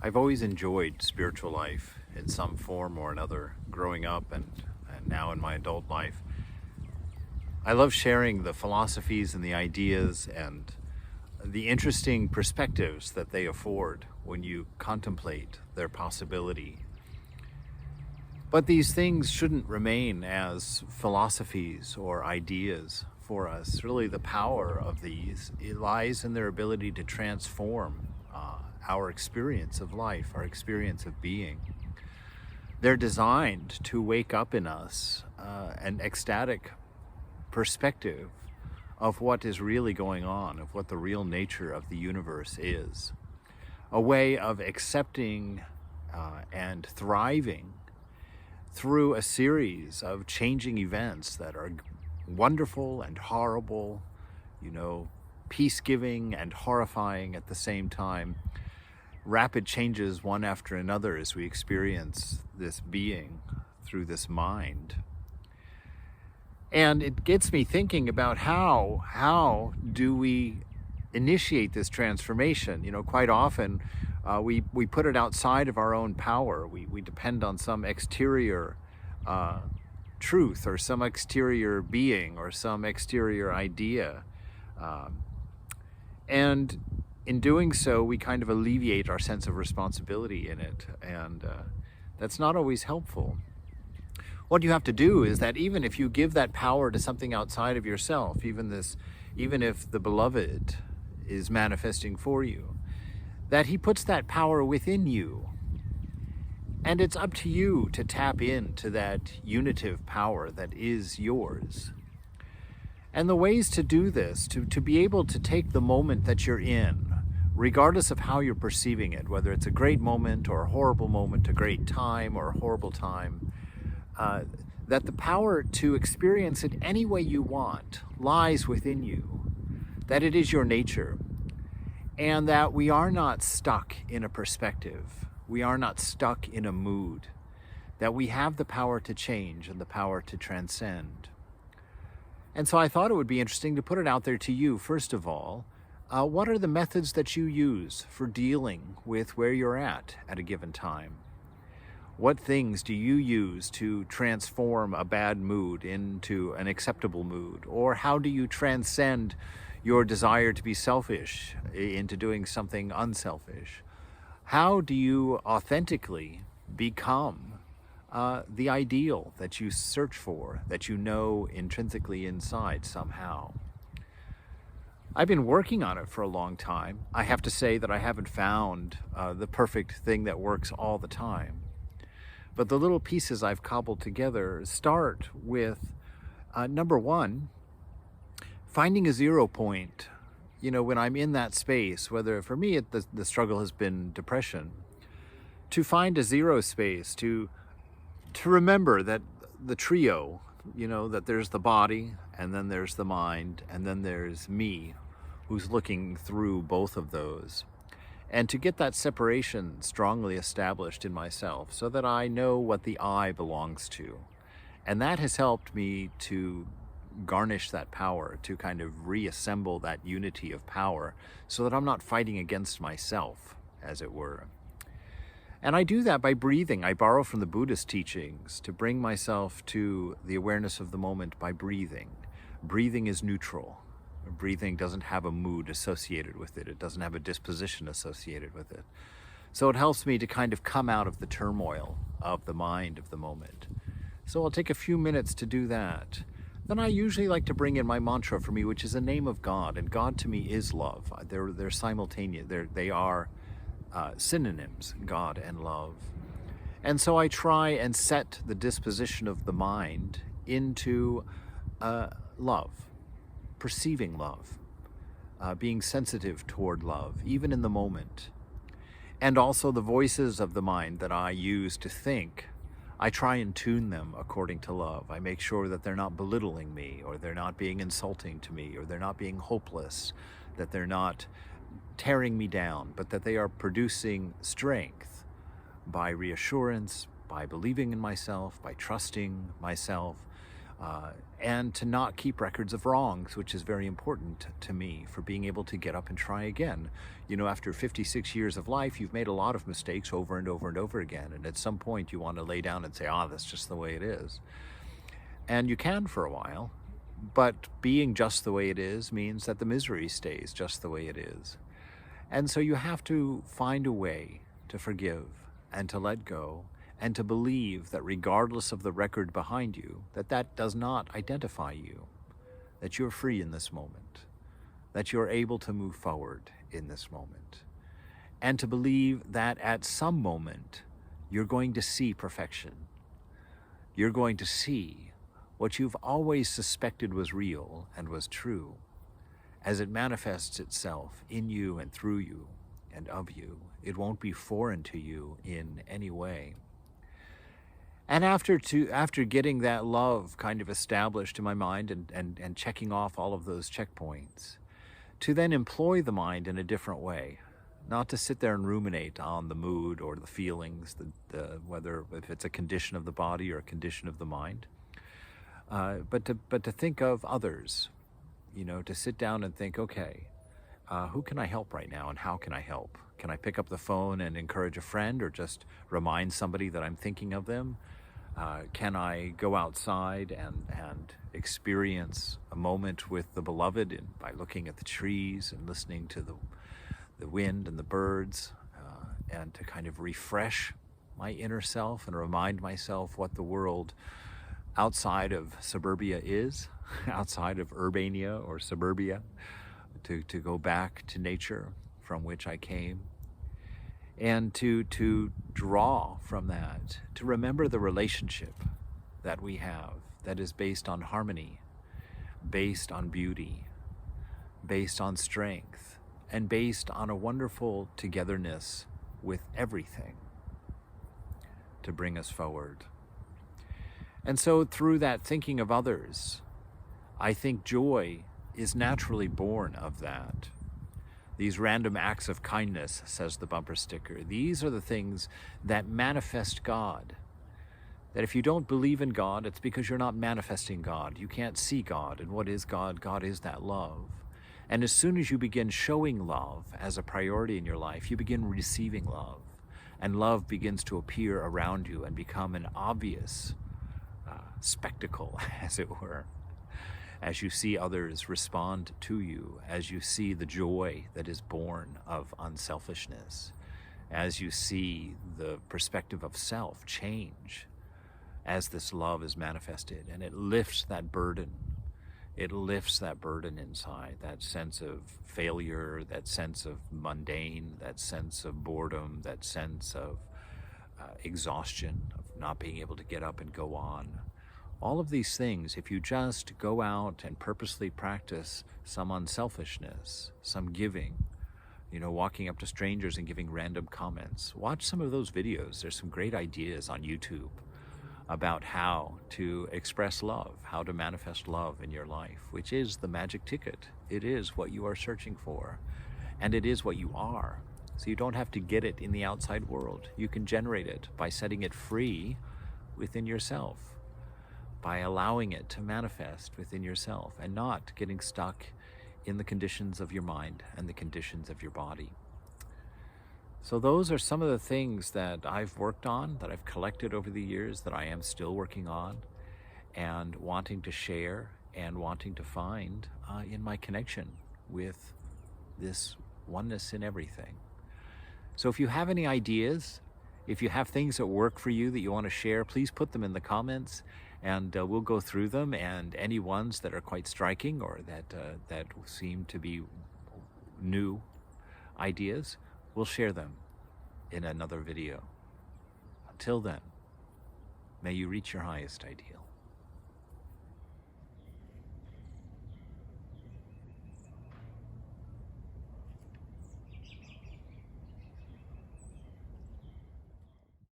I've always enjoyed spiritual life in some form or another, growing up and now in my adult life. I love sharing the philosophies and the ideas and the interesting perspectives that they afford when you contemplate their possibility. But these things shouldn't remain as philosophies or ideas for us. Really, the power of these, it lies in their ability to transform our experience of life, our experience of being. They're designed to wake up in us an ecstatic perspective of what is really going on, of what the real nature of the universe is. A way of accepting and thriving through a series of changing events that are wonderful and horrible, peace-giving and horrifying at the same time. Rapid changes one after another as we experience this being through this mind. And it gets me thinking about how do we initiate this transformation? Quite often we put it outside of our own power. We depend on some exterior truth or some exterior being or some exterior idea. And in doing so, we kind of alleviate our sense of responsibility in it. And that's not always helpful. What you have to do is that even if you give that power to something outside of yourself, even if the beloved is manifesting for you, that he puts that power within you. And it's up to you to tap into that unitive power that is yours. And the ways to do this, to be able to take the moment that you're in, regardless of how you're perceiving it, whether it's a great moment or a horrible moment, a great time or a horrible time, that the power to experience it any way you want lies within you, that it is your nature, and that we are not stuck in a perspective, we are not stuck in a mood, that we have the power to change and the power to transcend. And so I thought it would be interesting to put it out there to you, first of all. What are the methods that you use for dealing with where you're at a given time? What things do you use to transform a bad mood into an acceptable mood? Or how do you transcend your desire to be selfish into doing something unselfish? How do you authentically become the ideal that you search for, that you know intrinsically inside somehow? I've been working on it for a long time. I have to say that I haven't found the perfect thing that works all the time. But the little pieces I've cobbled together start with, number one, finding a zero point. When I'm in that space, whether for me the struggle has been depression, to find a zero space, to remember that the trio, that there's the body, and then there's the mind, and then there's me, who's looking through both of those. And to get that separation strongly established in myself so that I know what the I belongs to. And that has helped me to garnish that power, to kind of reassemble that unity of power so that I'm not fighting against myself, as it were. And I do that by breathing. I borrow from the Buddhist teachings to bring myself to the awareness of the moment by breathing. Breathing is neutral. Breathing doesn't have a mood associated with it. It doesn't have a disposition associated with it. So it helps me to kind of come out of the turmoil of the mind of the moment. So I'll take a few minutes to do that. Then I usually like to bring in my mantra for me, which is the name of God. And God to me is love. They're simultaneous. They are synonyms, God and love. And so I try and set the disposition of the mind into love. Perceiving love, being sensitive toward love, even in the moment. And also the voices of the mind that I use to think, I try and tune them according to love. I make sure that they're not belittling me, or they're not being insulting to me, or they're not being hopeless, that they're not tearing me down, but that they are producing strength by reassurance, by believing in myself, by trusting myself, and to not keep records of wrongs, which is very important to me for being able to get up and try again. You know, after 56 years of life, you've made a lot of mistakes over and over and over again. And at some point you want to lay down and say, that's just the way it is. And you can for a while, but being just the way it is means that the misery stays just the way it is. And so you have to find a way to forgive and to let go and to believe that regardless of the record behind you, that does not identify you, that you're free in this moment, that you're able to move forward in this moment, and to believe that at some moment you're going to see perfection. You're going to see what you've always suspected was real and was true as it manifests itself in you and through you and of you. It won't be foreign to you in any way. And after getting that love kind of established in my mind and checking off all of those checkpoints, to then employ the mind in a different way, not to sit there and ruminate on the mood or the feelings, whether if it's a condition of the body or a condition of the mind, but to think of others, you know, to sit down and think, okay, who can I help right now and how can I help? Can I pick up the phone and encourage a friend or just remind somebody that I'm thinking of them? Can I go outside and experience a moment with the beloved by looking at the trees and listening to the wind and the birds, and to kind of refresh my inner self and remind myself what the world outside of suburbia is, outside of Urbania or suburbia, to go back to nature from which I came, and to draw from that, to remember the relationship that we have that is based on harmony, based on beauty, based on strength, and based on a wonderful togetherness with everything to bring us forward. And so through that thinking of others, I think joy is naturally born of that. These random acts of kindness, says the bumper sticker, these are the things that manifest God. That if you don't believe in God, it's because you're not manifesting God. You can't see God. And what is God? God is that love. And as soon as you begin showing love as a priority in your life, you begin receiving love. And love begins to appear around you and become an obvious spectacle, as it were. As you see others respond to you, as you see the joy that is born of unselfishness, as you see the perspective of self change as this love is manifested, and it lifts that burden. It lifts that burden inside, that sense of failure, that sense of mundane, that sense of boredom, that sense of exhaustion, of not being able to get up and go on. All of these things, if you just go out and purposely practice some unselfishness, some giving, you know, walking up to strangers and giving random comments. Watch some of those videos. There's some great ideas on YouTube about how to express love, how to manifest love in your life, which is the magic ticket. It is what you are searching for, and it is what you are. So you don't have to get it in the outside world. You can generate it by setting it free within yourself, by allowing it to manifest within yourself and not getting stuck in the conditions of your mind and the conditions of your body. So those are some of the things that I've worked on, that I've collected over the years, that I am still working on and wanting to share and wanting to find in my connection with this oneness in everything. So if you have any ideas, if you have things that work for you that you want to share, please put them in the comments, and we'll go through them, and any ones that are quite striking or that seem to be new ideas, we'll share them in another video. Until then, may you reach your highest ideal.